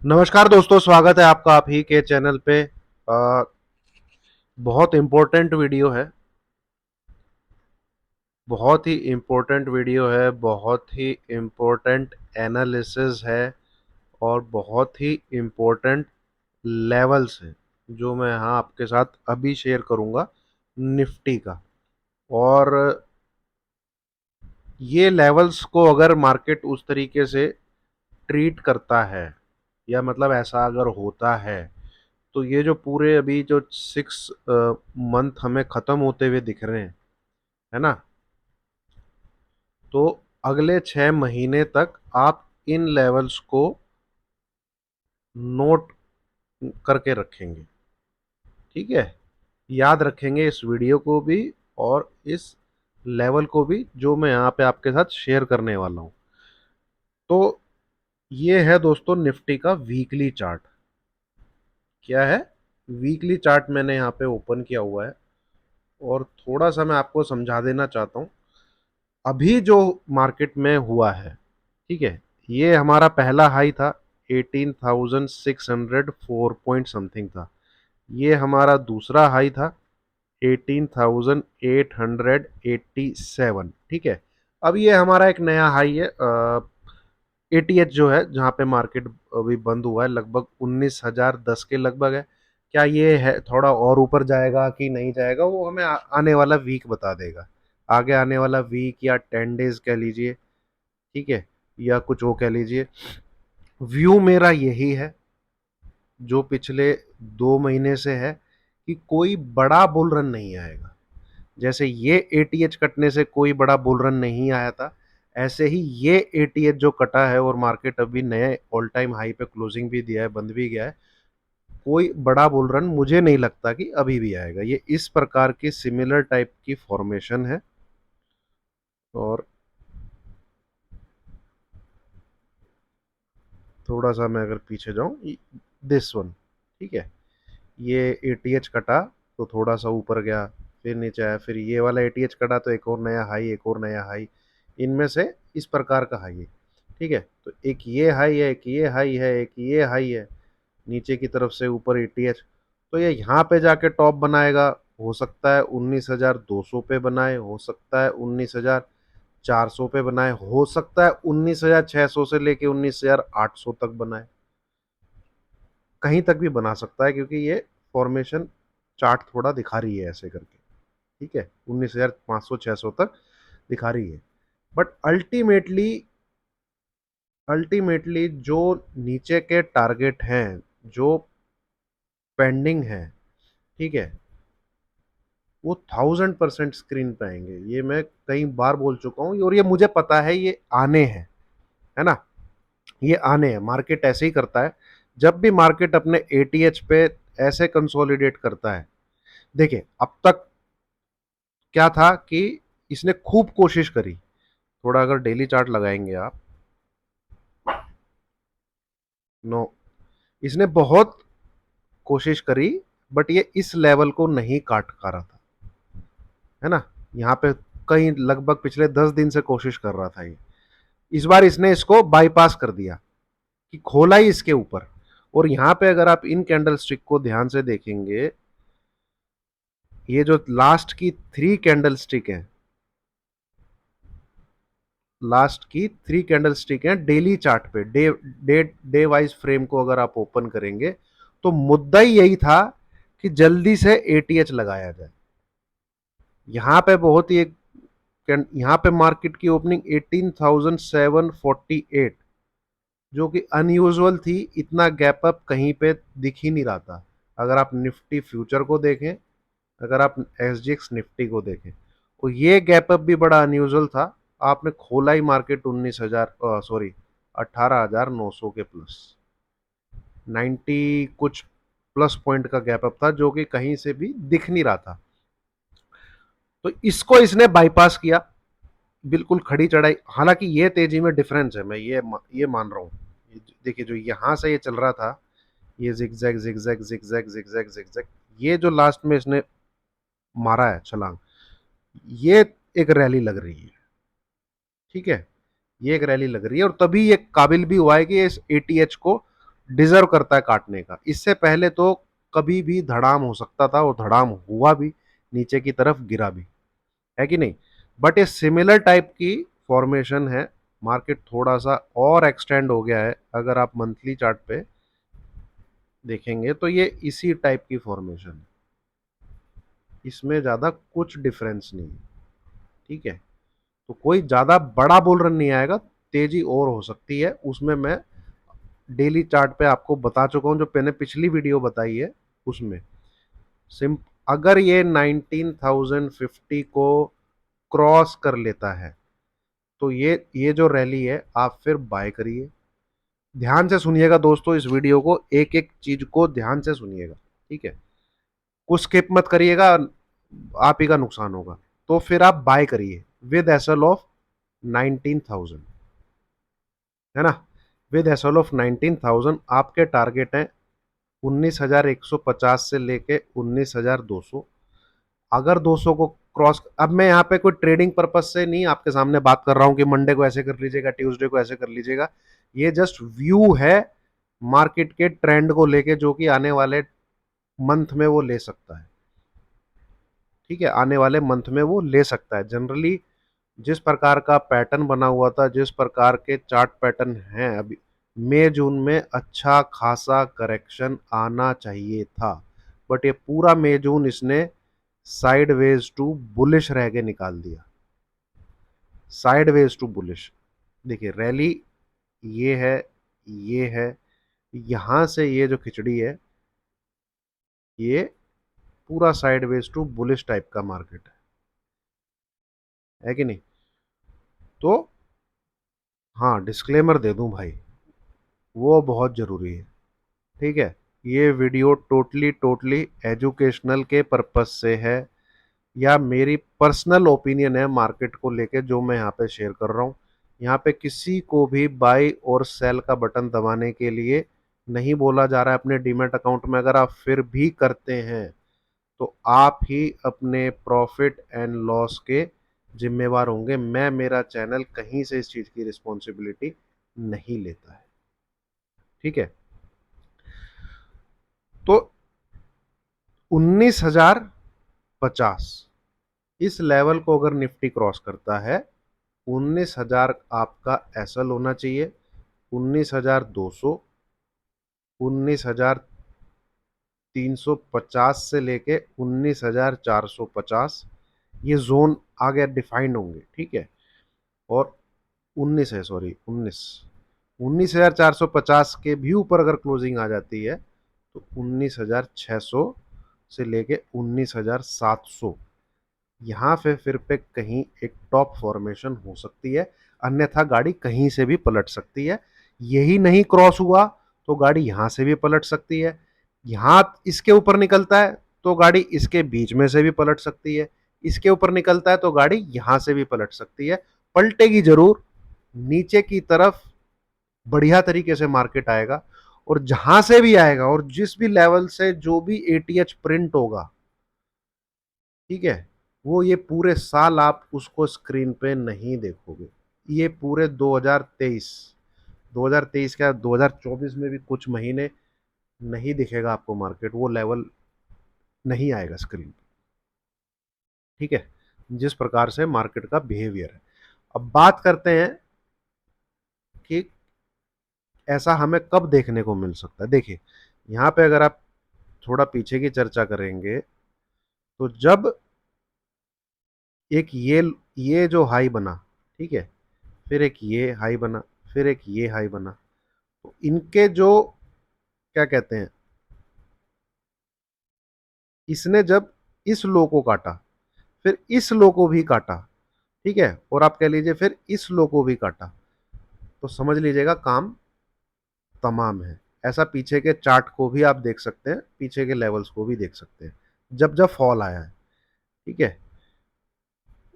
नमस्कार दोस्तों, स्वागत है आपका आप ही के चैनल पे। अ, बहुत इम्पोर्टेंट वीडियो है। बहुत ही इम्पोर्टेंट वीडियो है, बहुत ही इम्पोर्टेंट एनालिसिस है और बहुत ही इम्पोर्टेंट लेवल्स हैं जो मैं यहाँ आपके साथ अभी शेयर करूँगा निफ्टी का। और ये लेवल्स को अगर मार्केट उस तरीके से ट्रीट करता है या मतलब ऐसा अगर होता है तो ये जो पूरे अभी जो 6 मंथ हमें खत्म होते हुए दिख रहे हैं, है ना? तो अगले 6 महीने तक आप इन लेवल्स को नोट करके रखेंगे। ठीक है, याद रखेंगे इस वीडियो को भी और इस लेवल को भी जो मैं यहाँ पे आपके साथ शेयर करने वाला हूँ। तो ये है दोस्तों निफ्टी का वीकली चार्ट। क्या है? वीकली चार्ट मैंने यहाँ पे ओपन किया हुआ है और थोड़ा सा मैं आपको समझा देना चाहता हूँ अभी जो मार्केट में हुआ है। ठीक है, ये हमारा पहला हाई था, 18,604 पॉइंट समथिंग था। ये हमारा दूसरा हाई था, 18,887। ठीक है, अब ये हमारा एक नया हाई है, 88 जो है, जहाँ पे मार्केट अभी बंद हुआ है, लगभग 19,010 के लगभग है। क्या ये है थोड़ा और ऊपर जाएगा कि नहीं जाएगा, वो हमें आने वाला वीक बता देगा। आगे आने वाला वीक या 10 डेज कह लीजिए, ठीक है, या कुछ वो कह लीजिए। व्यू मेरा यही है जो पिछले 2 महीने से है कि कोई बड़ा बुल रन नहीं आएगा। जैसे ये एटीएच कटने से कोई बड़ा बुल रन नहीं आया था, ऐसे ही ये एटीएच जो कटा है और मार्केट अभी नए ऑल टाइम हाई पे क्लोजिंग भी दिया है, बंद भी गया है, कोई बड़ा बुल रन मुझे नहीं लगता कि अभी भी आएगा। ये इस प्रकार की सिमिलर टाइप की फॉर्मेशन है। और थोड़ा सा मैं अगर पीछे जाऊं, दिस वन, ठीक है, ये एटीएच कटा तो थोड़ा सा ऊपर गया, फिर नीचे आया, फिर ये वाला एटीएच कटा तो एक और नया हाई, एक और नया हाई, इनमें से इस प्रकार का हाई है। ठीक है, तो एक ये हाई है, एक ये हाई है, एक ये हाई है, नीचे की तरफ से ऊपर एटीएच। तो ये यहाँ पे जाके टॉप बनाएगा, हो सकता है 19,200 पे बनाए, हो सकता है 19,400 पे बनाए, हो सकता है 19,600 से लेके 19,800 तक बनाए, कहीं तक भी बना सकता है, क्योंकि ये फॉर्मेशन चार्ट थोड़ा दिखा रही है ऐसे करके। ठीक है, 19,500 600 तक दिखा रही है। बट अल्टीमेटली जो नीचे के टारगेट हैं, जो पेंडिंग है, ठीक है, वो 1000% स्क्रीन पे आएंगे। ये मैं कई बार बोल चुका हूँ और ये मुझे पता है, ये आने हैं, है ना? ये आने हैं। मार्केट ऐसे ही करता है। जब भी मार्केट अपने एटीएच पे ऐसे कंसोलिडेट करता है, देखिए अब तक क्या था कि इसने खूब कोशिश करी। थोड़ा अगर डेली चार्ट लगाएंगे आप, नो, इसने बहुत कोशिश करी, बट ये इस लेवल को नहीं काट पा रहा था, है ना? यहाँ पे कई लगभग पिछले 10 दिन से कोशिश कर रहा था ये। इस बार इसने इसको बाईपास कर दिया कि खोला ही इसके ऊपर। और यहाँ पे अगर आप इन कैंडल स्टिक को ध्यान से देखेंगे, ये जो लास्ट की 3 कैंडल स्टिक है, लास्ट की 3 कैंडल स्टिक है डेली चार्ट पे, day day day wise frame को अगर आप ओपन करेंगे, तो मुद्दा ही यही था कि जल्दी से एटीएच लगाया जाए। यहाँ पे बहुत ही एक, यहाँ पे मार्केट की ओपनिंग 18,748, जो कि अनयूजुअल थी। इतना गैप अप कहीं पे दिख ही नहीं रहा था। अगर आप निफ्टी फ्यूचर को देखें, अगर आप एसजीएक्स निफ्टी को देखें, तो ये गैप अप भी बड़ा अनयूजुअल था। आपने खोला ही मार्केट 19,000, सॉरी, 18,900 के प्लस, 90 कुछ प्लस पॉइंट का गैप अप था, जो कि कहीं से भी दिख नहीं रहा था। तो इसको इसने बाईपास किया, बिल्कुल खड़ी चढ़ाई। हालांकि ये तेजी में डिफरेंस है, मैं ये मान रहा हूँ। देखिए, जो यहाँ से ये चल रहा था, ये zigzag zigzag zigzag zigzag zigzag, ये जो लास्ट में इसने मारा है छलांग, ये एक रैली लग रही है। ठीक है, ये एक रैली लग रही है और तभी ये काबिल भी हुआ है कि इस एटीएच को डिजर्व करता है काटने का। इससे पहले तो कभी भी धड़ाम हो सकता था और धड़ाम हुआ भी, नीचे की तरफ गिरा भी, है कि नहीं। बट ये सिमिलर टाइप की फॉर्मेशन है। मार्केट थोड़ा सा और एक्सटेंड हो गया है, अगर आप मंथली चार्ट पे देखेंगे तो ये इसी टाइप की फॉर्मेशन है, इसमें ज़्यादा कुछ डिफरेंस नहीं है, ठीक है। तो कोई ज़्यादा बड़ा बुल रन नहीं आएगा, तेजी और हो सकती है, उसमें मैं डेली चार्ट पे आपको बता चुका हूँ, जो मैंने पिछली वीडियो बताई है उसमें। सिम अगर ये 19,050 को क्रॉस कर लेता है तो ये जो रैली है आप फिर बाय करिए। ध्यान से सुनिएगा दोस्तों, इस वीडियो को एक एक चीज को ध्यान से सुनिएगा, ठीक है। कुछ स्किप मत करिएगा, आप ही का नुकसान होगा। तो फिर आप बाय करिए विद एसएल ऑफ 19,000, है ना। विद एसएल ऑफ 19,000 आपके टारगेट है 19,150 से लेके 19,200। अगर 200 को क्रॉस, अब मैं यहाँ पे कोई ट्रेडिंग पर्पज से नहीं आपके सामने बात कर रहा हूँ कि मंडे को ऐसे कर लीजिएगा, ट्यूसडे को ऐसे कर लीजिएगा। ये जस्ट व्यू है मार्केट के ट्रेंड को लेके, जो कि आने वाले मंथ में वो ले सकता है, ठीक है। आने वाले मंथ में वो ले सकता है। जनरली जिस प्रकार का पैटर्न बना हुआ था, जिस प्रकार के चार्ट पैटर्न हैं अभी, मई जून में अच्छा खासा करेक्शन आना चाहिए था, बट ये पूरा मई जून इसने साइडवेज टू बुलिश रह के निकाल दिया। साइडवेज टू बुलिश, देखिए रैली ये है, ये है, यहां से ये जो खिचड़ी ये पूरा साइडवेज टू बुलिश टाइप का मार्केट है कि नहीं। तो हाँ, डिस्क्लेमर दे दूं भाई, वो बहुत जरूरी है, ठीक है। ये वीडियो टोटली टोटली एजुकेशनल के पर्पस से है, या मेरी पर्सनल ओपिनियन है मार्केट को लेके, जो मैं यहाँ पे शेयर कर रहा हूँ। यहाँ पे किसी को भी बाई और सेल का बटन दबाने के लिए नहीं बोला जा रहा है अपने डीमैट अकाउंट में। अगर आप फिर भी करते हैं तो आप ही अपने प्रॉफिट एंड लॉस के जिम्मेवार होंगे। मैं, मेरा चैनल कहीं से इस चीज की रिस्पॉन्सिबिलिटी नहीं लेता है, ठीक है। तो 19,050 इस लेवल को अगर निफ्टी क्रॉस करता है, 19,000 आपका एसएल होना चाहिए, 19,200, 19,350 से लेके 19,450, ये जोन आगे डिफाइंड होंगे, ठीक है। और 19 है, सॉरी 19,450 के भी ऊपर अगर क्लोजिंग आ जाती है तो 19,600 से लेके 19,700, यहाँ फिर पे कहीं एक टॉप फॉर्मेशन हो सकती है, अन्यथा गाड़ी कहीं से भी पलट सकती है। यही नहीं क्रॉस हुआ तो गाड़ी यहां से भी पलट सकती है, यहां इसके ऊपर निकलता है तो गाड़ी इसके बीच में से भी पलट सकती है, इसके ऊपर निकलता है तो गाड़ी यहां से भी पलट सकती है। पलटेगी जरूर, नीचे की तरफ बढ़िया तरीके से मार्केट आएगा, और जहां से भी आएगा और जिस भी लेवल से जो भी एटीएच प्रिंट होगा, ठीक है, वो ये पूरे साल आप उसको स्क्रीन पे नहीं देखोगे। ये पूरे 2023 क्या 2024 में भी कुछ महीने नहीं दिखेगा आपको मार्केट, वो लेवल नहीं आएगा स्क्रीन पे, ठीक है। जिस प्रकार से मार्केट का बिहेवियर है। अब बात करते हैं कि ऐसा हमें कब देखने को मिल सकता है। देखिए यहाँ पे अगर आप थोड़ा पीछे की चर्चा करेंगे तो जब एक ये जो हाई बना, ठीक है, फिर एक ये हाई बना, फिर एक ये हाई बना, तो इनके जो क्या कहते हैं, इसने जब इस लो को काटा, फिर इस लो को भी काटा, ठीक है, और आप कह लीजिए फिर इस लो को भी काटा, तो समझ लीजिएगा काम तमाम है। ऐसा पीछे के चार्ट को भी आप देख सकते हैं, पीछे के लेवल्स को भी देख सकते हैं, जब जब फॉल आया है, ठीक है।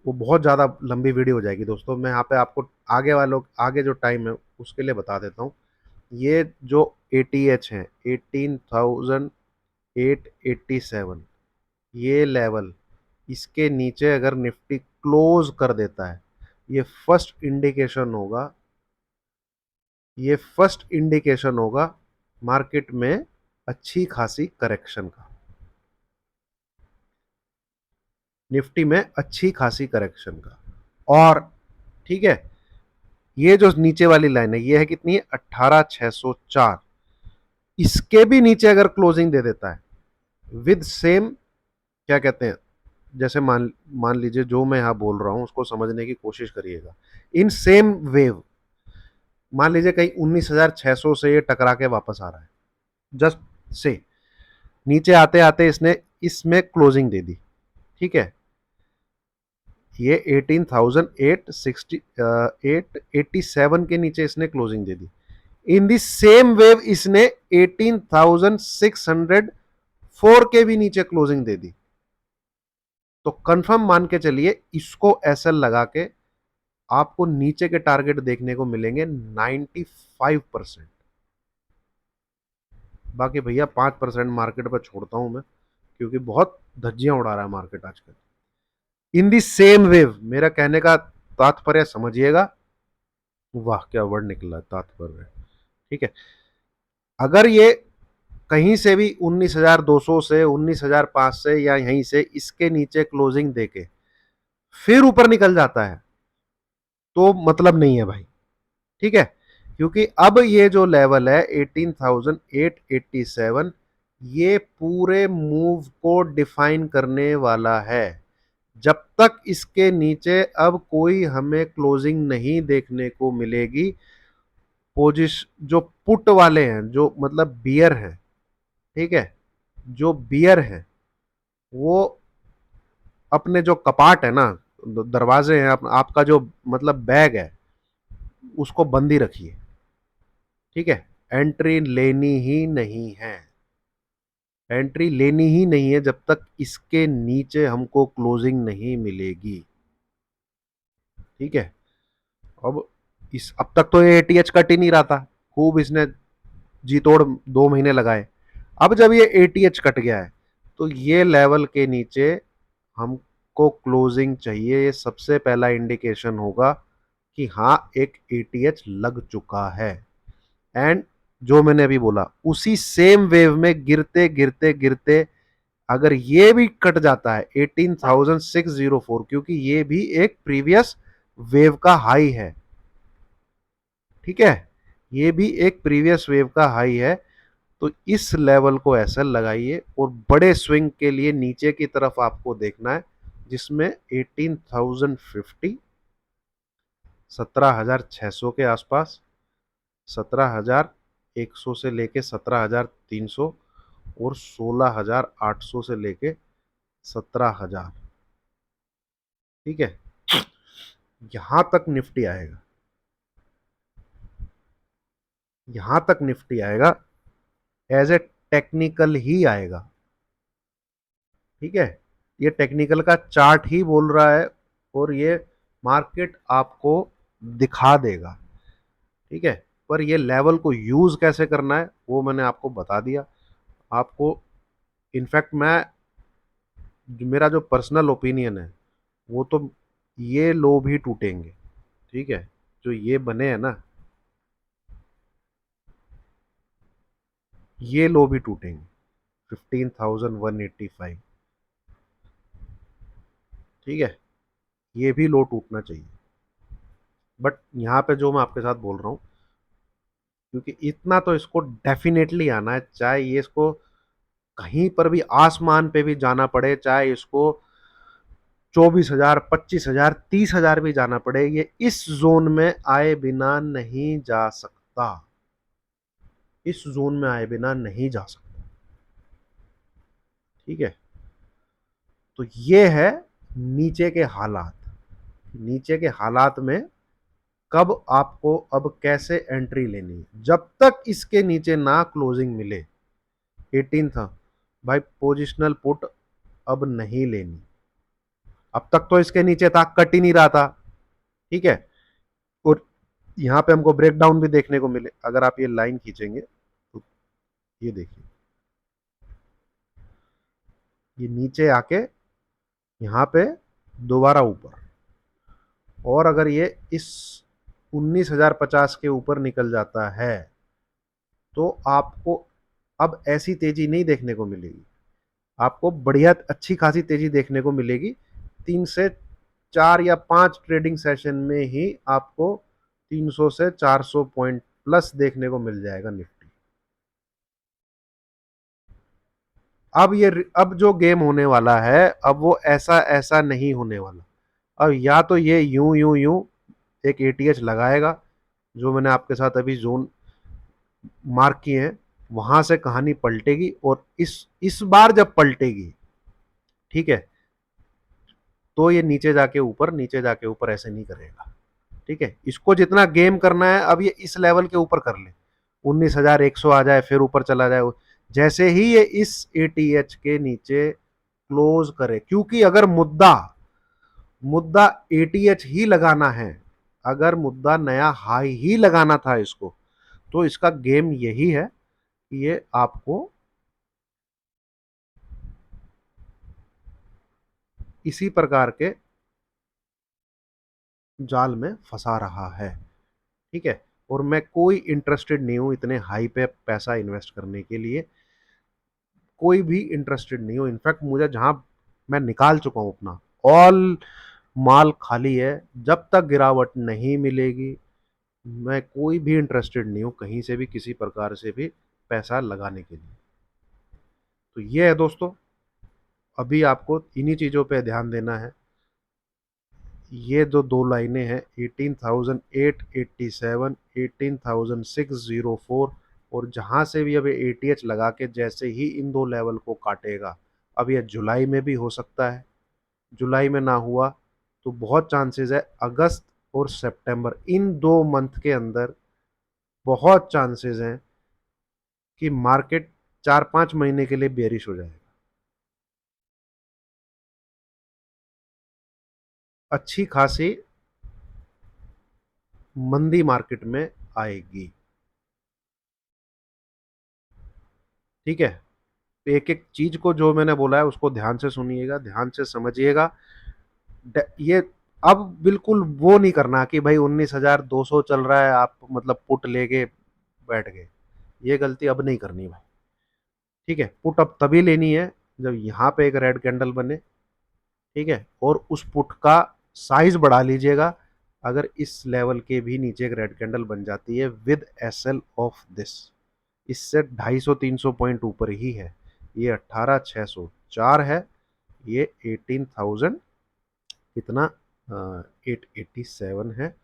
वो बहुत ज़्यादा लंबी वीडियो हो जाएगी दोस्तों, मैं यहाँ पे आपको आगे जो टाइम है उसके लिए बता देता हूँ। ये जो ATH है 18,887, ये लेवल, इसके नीचे अगर निफ्टी क्लोज कर देता है, ये फर्स्ट इंडिकेशन होगा, ये फर्स्ट इंडिकेशन होगा मार्केट में अच्छी खासी करेक्शन का, निफ्टी में अच्छी खासी करेक्शन का। और ठीक है, ये जो नीचे वाली लाइन है ये है कितनी है, 18,604। इसके भी नीचे अगर क्लोजिंग दे देता है विद सेम, क्या कहते हैं, जैसे मान मान लीजिए जो मैं यहां बोल रहा हूं उसको समझने की कोशिश करिएगा। इन सेम वेव, मान लीजिए कहीं 19,600 से ये टकरा के वापस आ रहा है, जस्ट से नीचे आते आते इसने इसमें क्लोजिंग दे दी, ठीक है, ये 18,887 के नीचे इसने closing they the. In the same wave इसने 18,604 के भी नीचे क्लोजिंग दे दी। तो कंफर्म मान के चलिए इसको एसएल लगा के आपको नीचे के टारगेट देखने को मिलेंगे 95%। बाकी भैया 5% मार्केट पर छोड़ता हूं मैं, क्योंकि बहुत धज्जियां उड़ा रहा है मार्केट आजकल। इन दी सेम वेव, मेरा कहने का तात्पर्य समझिएगा, वाह क्या वर्ड निकला, तात्पर्य, ठीक है। अगर ये कहीं से भी 19,200 से 19,005 से या यहीं से इसके नीचे क्लोजिंग देके फिर ऊपर निकल जाता है तो मतलब नहीं है भाई, ठीक है, क्योंकि अब ये जो लेवल है 18,887 ये पूरे मूव को डिफाइन करने वाला है। जब तक इसके नीचे अब कोई हमें क्लोजिंग नहीं देखने को मिलेगी, पोजिशन जो पुट वाले हैं, जो मतलब बियर हैं, ठीक है, जो बियर हैं वो अपने जो कपाट है ना, दरवाजे हैं, आपका जो मतलब बैग है उसको बंद ही रखिए, ठीक है। एंट्री लेनी ही नहीं है, एंट्री लेनी ही नहीं है जब तक इसके नीचे हमको क्लोजिंग नहीं मिलेगी, ठीक है। अब इस अब तक तो ये एटीएच कट ही नहीं रहा था, खूब इसने जी तोड़ 2 महीने लगाए। अब जब ये एटीएच कट गया है तो ये लेवल के नीचे हमको क्लोजिंग चाहिए। ये सबसे पहला इंडिकेशन होगा कि हाँ एक एटीएच लग चुका है। एंड जो मैंने अभी बोला उसी सेम वेव में गिरते गिरते गिरते अगर ये भी कट जाता है 18,604, क्योंकि ये भी एक प्रीवियस वेव का हाई है, ठीक है, ये भी एक प्रीवियस वेव का हाई है। तो इस लेवल को ऐसा लगाइए और बड़े स्विंग के लिए नीचे की तरफ आपको देखना है, जिसमें 18,050, 17,600 के आसपास, 17,100 से लेके 17,300 और 16,800 से लेके 17,000, ठीक है, यहां तक निफ्टी आएगा, यहां तक निफ्टी आएगा, एज ए टेक्निकल ही आएगा, ठीक है। ये टेक्निकल का चार्ट ही बोल रहा है और ये मार्केट आपको दिखा देगा, ठीक है। पर ये लेवल को यूज कैसे करना है वो मैंने आपको बता दिया। आपको इनफैक्ट मैं, जो मेरा जो पर्सनल ओपिनियन है वो तो ये लो भी टूटेंगे, ठीक है, जो ये बने हैं ना ये लो भी टूटेंगे, 15,185, ठीक है, ये भी लो टूटना चाहिए। बट यहाँ पे जो मैं आपके साथ बोल रहा हूँ, क्योंकि इतना तो इसको डेफिनेटली आना है, चाहे ये इसको कहीं पर भी आसमान पे भी जाना पड़े, चाहे इसको 24,000, 25,000, 30,000 भी जाना पड़े, ये इस जोन में आए बिना नहीं जा सकता, इस जोन में आए बिना नहीं जा सकता, ठीक है। तो ये है नीचे के हालात, नीचे के हालात में कब आपको अब कैसे एंट्री लेनी है। जब तक इसके नीचे ना क्लोजिंग मिले 18 था, भाई पोजिशनल पुट अब नहीं लेनी। अब तक तो इसके नीचे था, कट ही नहीं रहा था, ठीक है। और यहां पे हमको ब्रेकडाउन भी देखने को मिले, अगर आप ये लाइन खींचेंगे तो ये देखिए, ये नीचे आके यहां पे दोबारा ऊपर, और अगर ये इस 19,050 के ऊपर निकल जाता है तो आपको अब ऐसी तेजी नहीं देखने को मिलेगी, आपको बढ़िया अच्छी खासी तेजी देखने को मिलेगी। 3 से 4 या 5 ट्रेडिंग सेशन में ही आपको 300 से 400 पॉइंट प्लस देखने को मिल जाएगा निफ्टी। अब जो गेम होने वाला है, अब वो ऐसा ऐसा नहीं होने वाला। अब या तो ये यूं यूं यूं एक एटीएच लगाएगा, जो मैंने आपके साथ अभी जोन मार्क किए हैं, वहां से कहानी पलटेगी। और इस बार जब पलटेगी, ठीक है, तो ये नीचे जाके ऊपर, नीचे जाके ऊपर ऐसे नहीं करेगा। ठीक है, इसको जितना गेम करना है, अब ये इस लेवल के ऊपर कर ले, 19,100 आ जाए, फिर ऊपर चला जाए। जैसे ही ये इस एटीएच के नीचे क्लोज करे, क्योंकि अगर मुद्दा मुद्दा एटीएच ही लगाना है, अगर मुद्दा नया हाई ही लगाना था इसको, तो इसका गेम यही है कि ये आपको इसी प्रकार के जाल में फंसा रहा है। ठीक है, और मैं कोई इंटरेस्टेड नहीं हूं इतने हाई पे पैसा इन्वेस्ट करने के लिए, कोई भी इंटरेस्टेड नहीं हूं। इनफैक्ट मुझे जहां मैं निकाल चुका हूं अपना ऑल माल खाली है, जब तक गिरावट नहीं मिलेगी मैं कोई भी इंटरेस्टेड नहीं हूं कहीं से भी किसी प्रकार से भी पैसा लगाने के लिए। तो ये है दोस्तों, अभी आपको इन्हीं चीज़ों पे ध्यान देना है। ये जो दो लाइनें हैं, 18,887, 18,604, और जहां से भी अब एटीएच लगा के जैसे ही इन दो लेवल को काटेगा, अब ये जुलाई में भी हो सकता है, जुलाई में ना हुआ तो बहुत चांसेस है अगस्त और सितंबर, इन 2 मंथ के अंदर बहुत चांसेस हैं कि मार्केट 4-5 महीने के लिए बेरिश हो जाएगा। अच्छी खासी मंदी मार्केट में आएगी। ठीक है, एक एक चीज को जो मैंने बोला है उसको ध्यान से सुनिएगा, ध्यान से समझिएगा। ये अब बिल्कुल वो नहीं करना कि भाई 19,200 चल रहा है, आप मतलब पुट लेके बैठ गए, ये गलती अब नहीं करनी भाई। ठीक है, पुट अब तभी लेनी है जब यहाँ पे एक रेड कैंडल बने। ठीक है, और उस पुट का साइज बढ़ा लीजिएगा, अगर इस लेवल के भी नीचे एक रेड कैंडल बन जाती है विद एसएल ऑफ दिस, इससे 250-300 पॉइंट ऊपर ही है, ये 18,604 है, ये 18,000 कितना 887 है।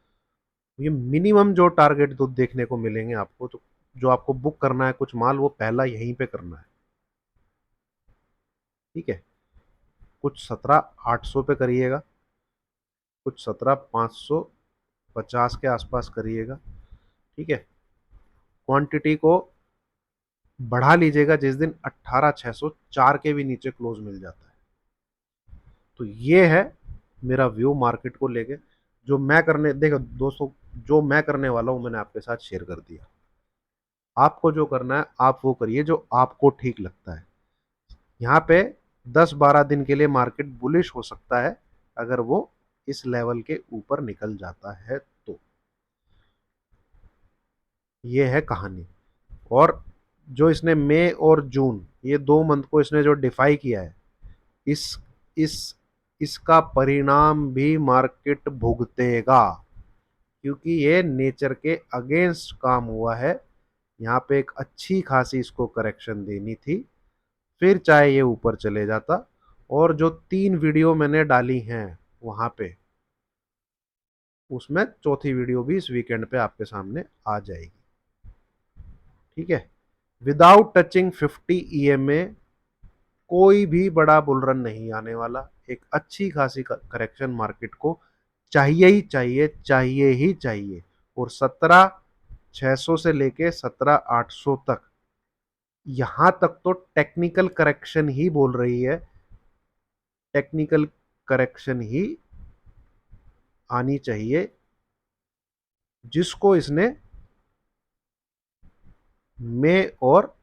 ये मिनिमम जो टारगेट तो देखने को मिलेंगे आपको, तो जो आपको बुक करना है कुछ माल, वो पहला यहीं पे करना है। ठीक है, कुछ 17,800 पे करिएगा, कुछ 17,550 के आसपास करिएगा। ठीक है, क्वांटिटी को बढ़ा लीजिएगा जिस दिन 18,604 के भी नीचे क्लोज मिल जाता है। तो ये है मेरा व्यू मार्केट को लेके, जो मैं करने, देखो दोस्तों, जो मैं करने वाला हूं मैंने आपके साथ शेयर कर दिया। आपको जो करना है आप वो करिए जो आपको ठीक लगता है। यहाँ पे 10-12 दिन के लिए मार्केट बुलिश हो सकता है अगर वो इस लेवल के ऊपर निकल जाता है तो। ये है कहानी। और जो इसने मई और जून, ये 2 मंथ को इसने जो डिफाई किया है, इस इस इसका परिणाम भी मार्केट भुगतेगा, क्योंकि ये नेचर के अगेंस्ट काम हुआ है। यहाँ पे एक अच्छी खासी इसको करेक्शन देनी थी, फिर चाहे ये ऊपर चले जाता। और जो 3 वीडियो मैंने डाली हैं वहां पे, उसमें चौथी वीडियो भी इस वीकेंड पे आपके सामने आ जाएगी। ठीक है, विदाउट टचिंग 50 ईएमए कोई भी बड़ा बुल रन नहीं आने वाला। एक अच्छी खासी करेक्शन मार्केट को चाहिए ही चाहिए, चाहिए ही चाहिए। और 17,600 से लेके 17,800 तक, यहां तक तो टेक्निकल करेक्शन ही बोल रही है, टेक्निकल करेक्शन ही आनी चाहिए, जिसको इसने मई और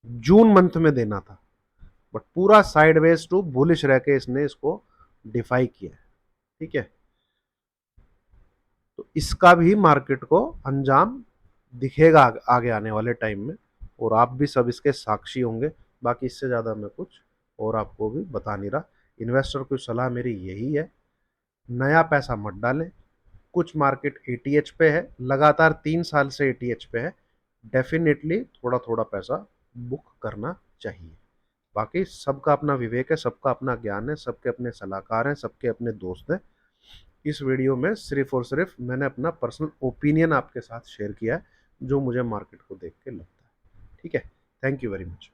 जून मंथ में देना था। बट पूरा साइडवेज टू बुलिश रह के इसने इसको डिफाई किया है। ठीक है, तो इसका भी मार्केट को अंजाम दिखेगा आगे आने वाले टाइम में, और आप भी सब इसके साक्षी होंगे। बाकी इससे ज़्यादा मैं कुछ और आपको भी बता नहीं रहा। इन्वेस्टर को सलाह मेरी यही है, नया पैसा मत डालें। कुछ मार्केट एटीएच पे है, लगातार 3 साल से एटीएच पे है, डेफिनेटली थोड़ा थोड़ा पैसा बुक करना चाहिए। बाकी सबका अपना विवेक है, सबका अपना ज्ञान है, सबके अपने सलाहकार हैं, सबके अपने दोस्त हैं। इस वीडियो में सिर्फ और सिर्फ मैंने अपना पर्सनल ओपिनियन आपके साथ शेयर किया है, जो मुझे मार्केट को देख के लगता है। ठीक है, थैंक यू वेरी मच।